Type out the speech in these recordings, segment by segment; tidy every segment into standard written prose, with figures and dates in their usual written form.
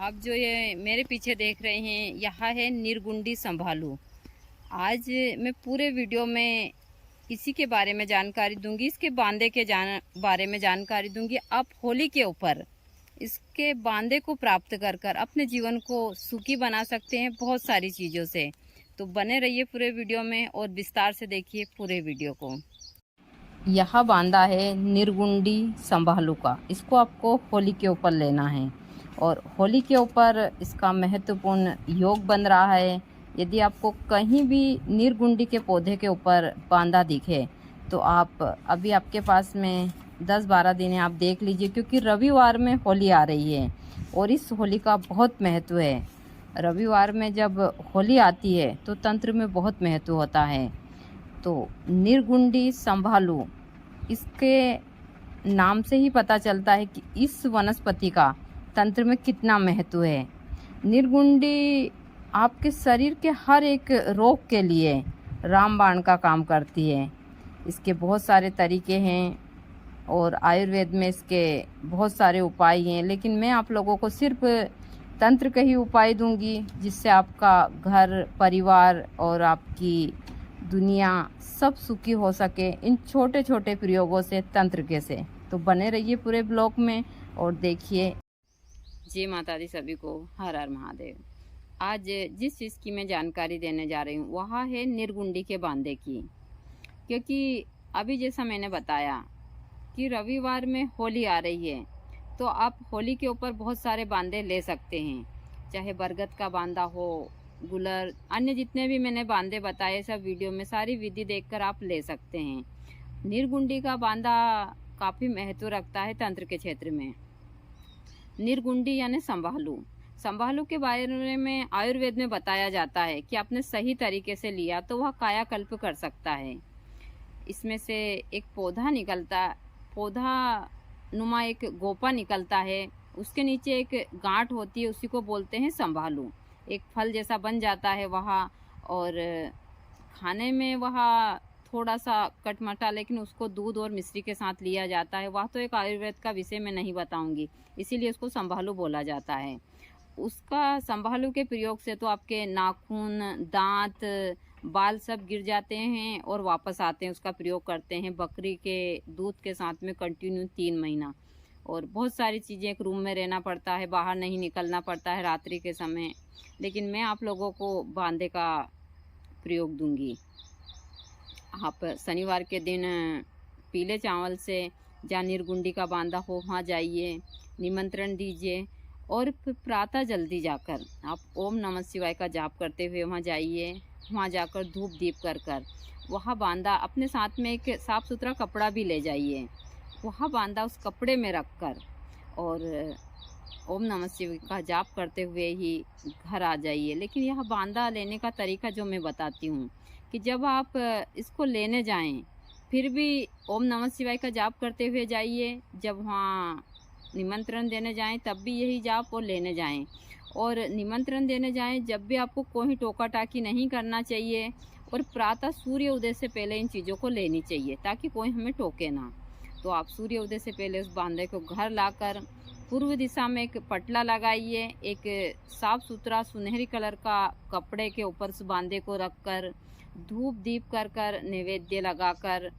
आप जो ये मेरे पीछे देख रहे हैं, यहाँ है निर्गुंडी संभालू। आज मैं पूरे वीडियो में इसी के बारे में जानकारी दूंगी, इसके बांदे के बारे में जानकारी दूंगी। आप होली के ऊपर इसके बांदे को प्राप्त कर कर अपने जीवन को सुखी बना सकते हैं बहुत सारी चीज़ों से। तो बने रहिए पूरे वीडियो में और विस्तार से देखिए पूरे वीडियो को। यह बांदा है निर्गुंडी संभालू का। इसको आपको होली के ऊपर लेना है और होली के ऊपर इसका महत्वपूर्ण योग बन रहा है। यदि आपको कहीं भी निर्गुंडी के पौधे के ऊपर बांदा दिखे तो आप अभी आपके पास में 10-12 दिन है, आप देख लीजिए, क्योंकि रविवार में होली आ रही है और इस होली का बहुत महत्व है। रविवार में जब होली आती है तो तंत्र में बहुत महत्व होता है। तो निर्गुंडी संभालू, इसके नाम से ही पता चलता है कि इस वनस्पति का तंत्र में कितना महत्व है। निर्गुंडी आपके शरीर के हर एक रोग के लिए रामबाण का काम करती है। इसके बहुत सारे तरीके हैं और आयुर्वेद में इसके बहुत सारे उपाय हैं, लेकिन मैं आप लोगों को सिर्फ तंत्र के ही उपाय दूंगी, जिससे आपका घर परिवार और आपकी दुनिया सब सुखी हो सके इन छोटे छोटे प्रयोगों से, तंत्र के से। तो बने रहिए पूरे ब्लॉग में और देखिए। जय माता दी सभी को, हर हर महादेव। आज जिस चीज़ की मैं जानकारी देने जा रही हूँ वह है निर्गुंडी के बांदे की। क्योंकि अभी जैसा मैंने बताया कि रविवार में होली आ रही है, तो आप होली के ऊपर बहुत सारे बांदे ले सकते हैं, चाहे बरगद का बांदा हो, गुलर, अन्य जितने भी मैंने बांदे बताए सब वीडियो में, सारी विधि देखकर आप ले सकते हैं। निर्गुंडी का बांदा काफ़ी महत्व रखता है तंत्र के क्षेत्र में। निर्गुंडी यानी संभालू। संभालू के बारे में आयुर्वेद में बताया जाता है कि आपने सही तरीके से लिया तो वह कायाकल्प कर सकता है। इसमें से एक पौधा नुमा एक गोपा निकलता है, उसके नीचे एक गांठ होती है, उसी को बोलते हैं संभालू। एक फल जैसा बन जाता है वह, और खाने में वह थोड़ा सा कटमटा, लेकिन उसको दूध और मिश्री के साथ लिया जाता है। वह तो एक आयुर्वेद का विषय मैं नहीं बताऊंगी, इसीलिए उसको संभालू बोला जाता है। उसका संभालू के प्रयोग से तो आपके नाखून, दांत, बाल सब गिर जाते हैं और वापस आते हैं। उसका प्रयोग करते हैं बकरी के दूध के साथ में कंटिन्यू 3 महीना। और बहुत सारी चीज़ें, एक रूम में रहना पड़ता है, बाहर नहीं निकलना पड़ता है रात्रि के समय। लेकिन मैं आप लोगों को बांदे का प्रयोग दूंगी। आप शनिवार के दिन पीले चावल से जहाँ निर्गुंडी का बांदा हो वहाँ जाइए, निमंत्रण दीजिए और फिर प्रातः जल्दी जाकर आप ओम नमः शिवाय का जाप करते हुए वहाँ जाइए। वहाँ जाकर धूप दीप कर वहाँ बांदा अपने साथ में एक साफ़ सुथरा कपड़ा भी ले जाइए। वहाँ बांदा उस कपड़े में रख कर और ओम नमः शिवाय का जाप करते हुए ही घर आ जाइए। लेकिन यह बांदा लेने का तरीका जो मैं बताती हूँ कि जब आप इसको लेने जाएं फिर भी ओम नमः शिवाय का जाप करते हुए जाइए। जब वहाँ निमंत्रण देने जाएं तब भी यही जाप, और लेने जाएं और निमंत्रण देने जाएं जब भी आपको कोई टोका टाकी नहीं करना चाहिए। और प्रातः सूर्य उदय से पहले इन चीज़ों को लेनी चाहिए ताकि कोई हमें टोके ना। तो आप सूर्य उदय से पहले उस बांदे को घर लाकर पूर्व दिशा में एक पटला लगाइए, एक साफ सुथरा सुनहरी कलर का कपड़े के ऊपर उस बांदे को रखकर धूप दीप कर नैवेद्य लगाकर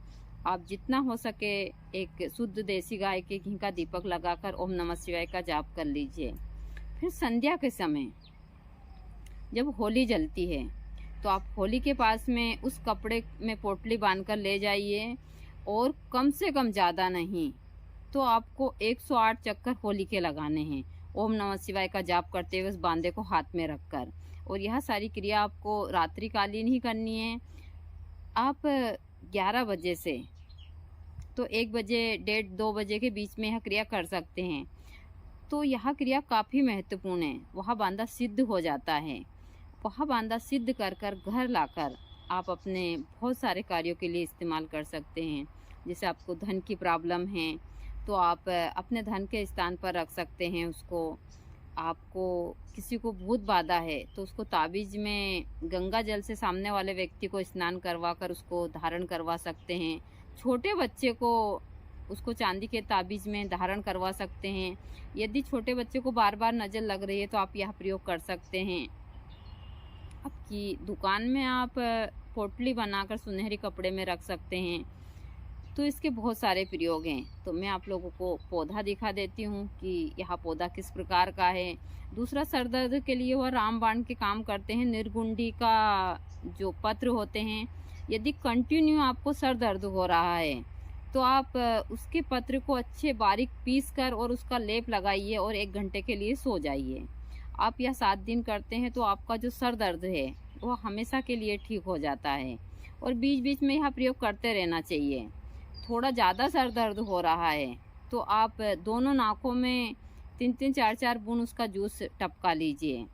आप जितना हो सके एक शुद्ध देसी गाय के घी का दीपक लगाकर ओम नमः शिवाय का जाप कर लीजिए। फिर संध्या के समय जब होली जलती है तो आप होली के पास में उस कपड़े में पोटली बांधकर ले जाइए, और कम से कम ज़्यादा नहीं तो आपको 108 चक्कर होली के लगाने हैं ओम नमः शिवाय का जाप करते हुए उस बांदे को हाथ में रखकर। और यह सारी क्रिया आपको रात्रिकालीन ही करनी है। आप 11 बजे से तो 1 बजे 1:30-2 बजे के बीच में यह क्रिया कर सकते हैं। तो यह क्रिया काफ़ी महत्वपूर्ण है। वह बांदा सिद्ध हो जाता है। वह बांदा सिद्ध कर घर लाकर आप अपने बहुत सारे कार्यों के लिए इस्तेमाल कर सकते हैं। जैसे आपको धन की प्रॉब्लम है तो आप अपने धन के स्थान पर रख सकते हैं उसको। आपको किसी को भूत बाधा है तो उसको ताबीज़ में गंगा जल से सामने वाले व्यक्ति को स्नान करवा कर उसको धारण करवा सकते हैं। छोटे बच्चे को उसको चांदी के ताबीज़ में धारण करवा सकते हैं। यदि छोटे बच्चे को बार बार नज़र लग रही है तो आप यह प्रयोग कर सकते हैं। आपकी दुकान में आप पोटली बनाकर सुनहरी कपड़े में रख सकते हैं। तो इसके बहुत सारे प्रयोग हैं। तो मैं आप लोगों को पौधा दिखा देती हूँ कि यह पौधा किस प्रकार का है। दूसरा, सर दर्द के लिए वह रामबाण के काम करते हैं। निर्गुंडी का जो पत्र होते हैं, यदि कंटिन्यू आपको सर दर्द हो रहा है तो आप उसके पत्र को अच्छे बारीक पीस कर और उसका लेप लगाइए और 1 घंटे के लिए सो जाइए। आप यह 7 दिन करते हैं तो आपका जो सर दर्द है वह हमेशा के लिए ठीक हो जाता है। और बीच बीच में यह प्रयोग करते रहना चाहिए। थोड़ा ज़्यादा सर दर्द हो रहा है तो आप दोनों नाकों में 3-3 4-4 बूंद उसका जूस टपका लीजिए।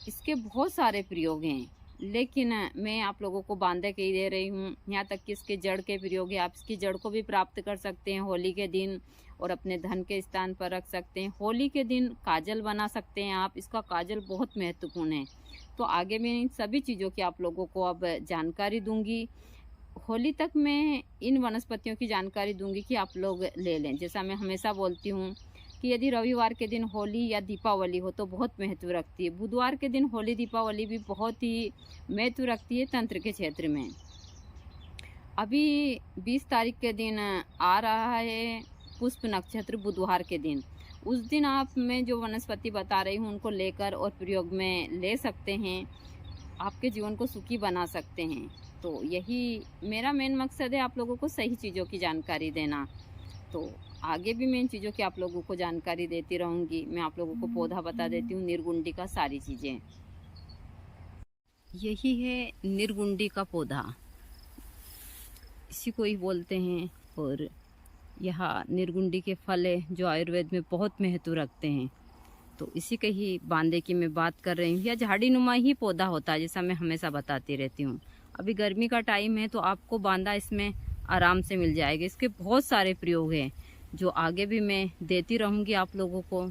इसके बहुत सारे प्रयोग हैं, लेकिन मैं आप लोगों को बांधे के ही दे रही हूँ। यहाँ तक कि इसके जड़ के प्रयोग है। आप इसकी जड़ को भी प्राप्त कर सकते हैं होली के दिन और अपने धन के स्थान पर रख सकते हैं। होली के दिन काजल बना सकते हैं आप। इसका काजल बहुत महत्वपूर्ण है। तो आगे मैं इन सभी चीज़ों की आप लोगों को अब जानकारी दूंगी। होली तक मैं इन वनस्पतियों की जानकारी दूंगी कि आप लोग ले लें। जैसा मैं हमेशा बोलती हूँ कि यदि रविवार के दिन होली या दीपावली हो तो बहुत महत्व रखती है। बुधवार के दिन होली दीपावली भी बहुत ही महत्व रखती है तंत्र के क्षेत्र में। अभी 20 तारीख के दिन आ रहा है पुष्प नक्षत्र बुधवार के दिन। उस दिन आप मैं जो वनस्पति बता रही हूँ उनको लेकर और प्रयोग में ले सकते हैं। आपके जीवन को सुखी बना सकते हैं। तो यही मेरा मेन मकसद है, आप लोगों को सही चीज़ों की जानकारी देना। तो आगे भी मैं इन चीज़ों की आप लोगों को जानकारी देती रहूँगी। मैं आप लोगों को पौधा बता देती हूँ, निर्गुंडी का सारी चीज़ें। यही है निर्गुंडी का पौधा, इसी को ही बोलते हैं। और यह निर्गुंडी के फल है जो आयुर्वेद में बहुत महत्व रखते हैं। तो इसी के ही बांधे की मैं बात कर रही हूँ। यह झाड़ी नुमा ही पौधा होता है, जैसा मैं हमेशा बताती रहती हूँ। अभी गर्मी का टाइम है तो आपको बांधा इसमें आराम से मिल जाएगा। इसके बहुत सारे प्रयोग हैं जो आगे भी मैं देती रहूँगी आप लोगों को।